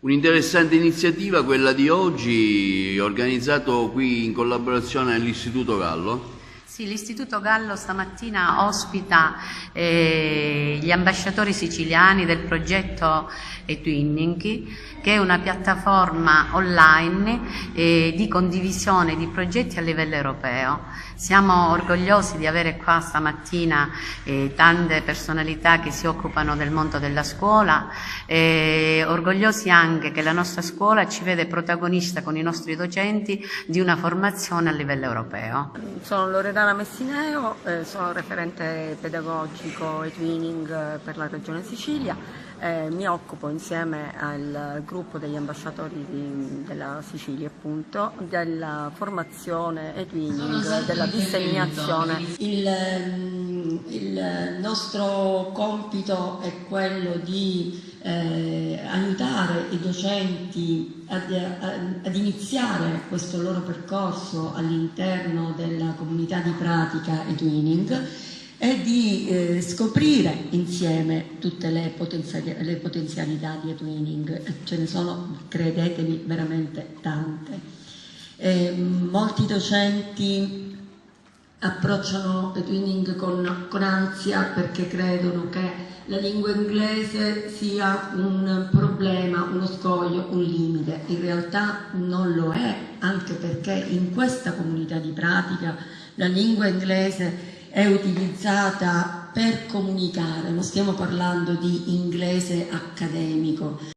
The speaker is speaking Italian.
Un'interessante iniziativa quella di oggi, organizzato qui in collaborazione all'Istituto Gallo. Sì, l'Istituto Gallo stamattina ospita gli ambasciatori siciliani del progetto eTwinning, che è una piattaforma online di condivisione di progetti a livello europeo. Siamo orgogliosi di avere qua stamattina tante personalità che si occupano del mondo della scuola, orgogliosi anche che la nostra scuola ci vede protagonista con i nostri docenti di una formazione a livello europeo. Sono Loredana Messineo, sono referente pedagogico eTwinning per la Regione Sicilia. Mi occupo insieme al gruppo degli ambasciatori della Sicilia, appunto, della formazione eTwinning, della disseminazione. Il nostro compito è quello di aiutare i docenti ad iniziare questo loro percorso all'interno della comunità di pratica eTwinning e di scoprire insieme tutte le potenzialità di eTwinning. Ce ne sono, credetemi, veramente tante. Molti docenti approcciano eTwinning con ansia perché credono che la lingua inglese sia un problema, uno scoglio, un limite. In realtà non lo è, anche perché in questa comunità di pratica la lingua inglese è utilizzata per comunicare, non stiamo parlando di inglese accademico.